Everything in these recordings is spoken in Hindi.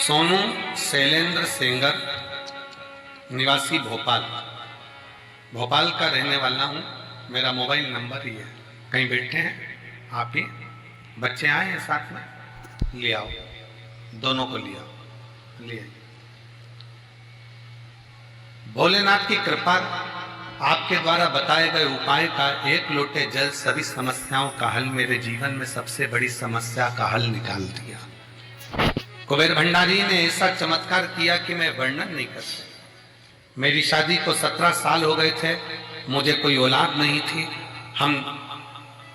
सोनू शैलेंद्र सेंगर, निवासी भोपाल, भोपाल का रहने वाला हूँ। मेरा मोबाइल नंबर ही है। कहीं बैठे हैं आप ही, बच्चे आए हैं साथ में, ले आओ, दोनों को ले आओ, ले आइए। भोलेनाथ की कृपा, आपके द्वारा बताए गए उपाय का एक लोटे जल सभी समस्याओं का हल, मेरे जीवन में सबसे बड़ी समस्या का हल निकाल दिया। कुबेर भंडारी ने ऐसा चमत्कार किया कि मैं वर्णन नहीं कर सकता। मेरी शादी को 17 साल हो गए थे, मुझे कोई औलाद नहीं थी। हम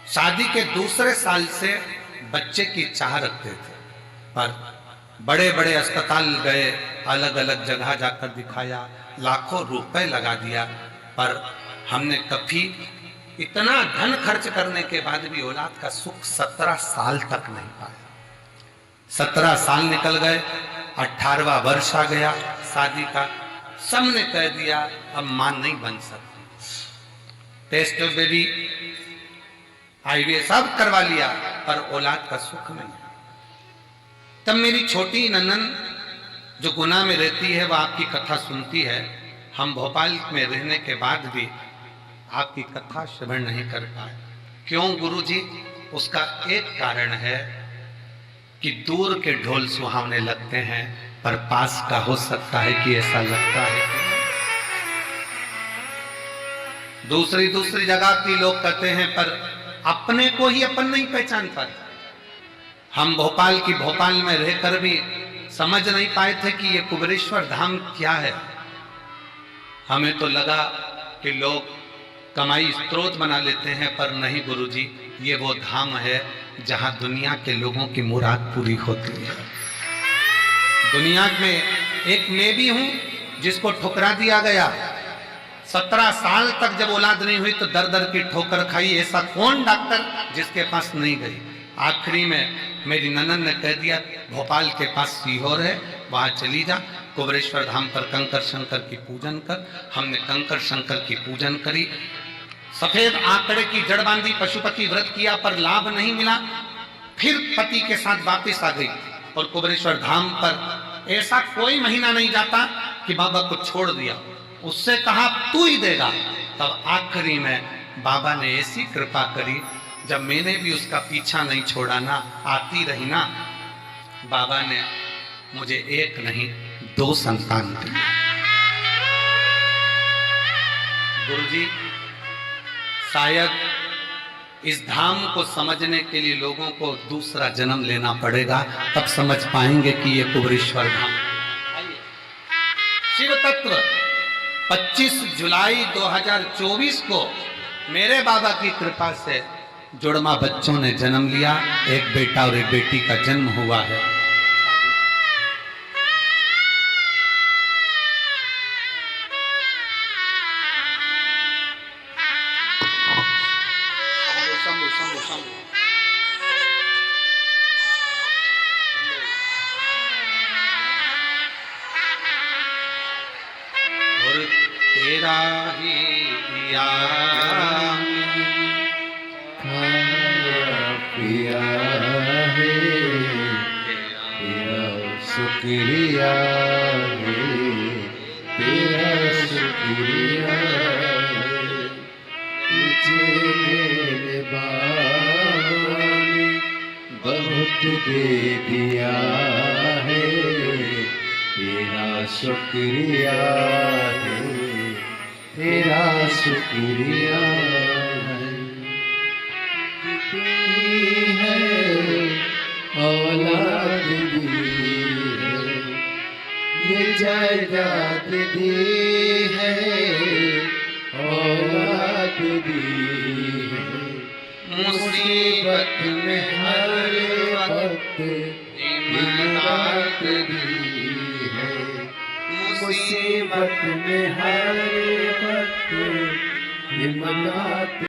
शादी के दूसरे साल से बच्चे की चाह रखते थे, पर बड़े बड़े अस्पताल गए, अलग अलग जगह जाकर दिखाया, लाखों रुपए लगा दिया, पर हमने कभी इतना धन खर्च करने के बाद भी औलाद का सुख 17 साल तक नहीं पाया। 17 साल निकल गए, 18वां वर्ष आ गया शादी का। सबने कह दिया अब मां नहीं बन सकती, टेस्ट बेबी IVF सब करवा लिया, पर औलाद का सुख नहीं। तब मेरी छोटी ननन जो गुना में रहती है वह आपकी कथा सुनती है। हम भोपाल में रहने के बाद भी आपकी कथा श्रवण नहीं कर पाए। क्यों गुरुजी? उसका एक कारण है कि दूर के ढोल सुहावने लगते हैं, पर पास का हो सकता है कि ऐसा लगता है। दूसरी जगह के लोग कहते हैं, पर अपने को ही अपन नहीं पहचान पाते। हम भोपाल में रहकर भी समझ नहीं पाए थे कि ये कुबेरेश्वर धाम क्या है। हमें तो लगा कि लोग कमाई स्रोत बना लेते हैं, पर नहीं गुरुजी, ये वो धाम है जहां दुनिया के लोगों की मुराद पूरी होती है। दुनिया में एक मैं भी हूं जिसको ठुकरा दिया गया। 17 साल तक जब औलाद नहीं हुई तो दर दर की ठोकर खाई। ऐसा कौन डॉक्टर जिसके पास नहीं गई? आखिरी में मेरी ननन ने कह दिया भोपाल के पास सीहोर है, वहां चली जा, कुबेरेश्वर धाम पर कंकर शंकर की पूजन कर। हमने कंकर शंकर की पूजन करी, सफेद आंकड़े की जड़ बांधी, पशुपति व्रत किया, पर लाभ नहीं मिला। फिर पति के साथ वापस आ गई और कुबेरेश्वर धाम पर ऐसा कोई महीना नहीं जाता कि बाबा को छोड़ दिया। उससे कहा तू ही देगा। तब आखिरी में बाबा ने ऐसी कृपा करी, जब मैंने भी उसका पीछा नहीं छोड़ा ना, आती रही ना, बाबा ने मुझे एक नहीं 2 संतान दी। गुरुजी, शायद इस धाम को समझने के लिए लोगों को दूसरा जन्म लेना पड़ेगा, तब समझ पाएंगे कि ये कुबेरेश्वर धाम। शिव तत्व 25 जुलाई 2024 को मेरे बाबा की कृपा से जुड़वा बच्चों ने जन्म लिया। एक बेटा और एक बेटी का जन्म हुआ है। और तेरा ही दिया पिया है, तेरा शुक्रिया है, तेरा शुक्रिया है। मुझे मेरे बाबा ने बहुत दे दिया है, तेरा शुक्रिया है, तेरा शुक्रिया है। है औलाद दी है, ये जायदाद दी है, औलाद दी है। मुसीबत में हर वक्त इमदाद दी है, मुसीबत में हर वक्त इमदाद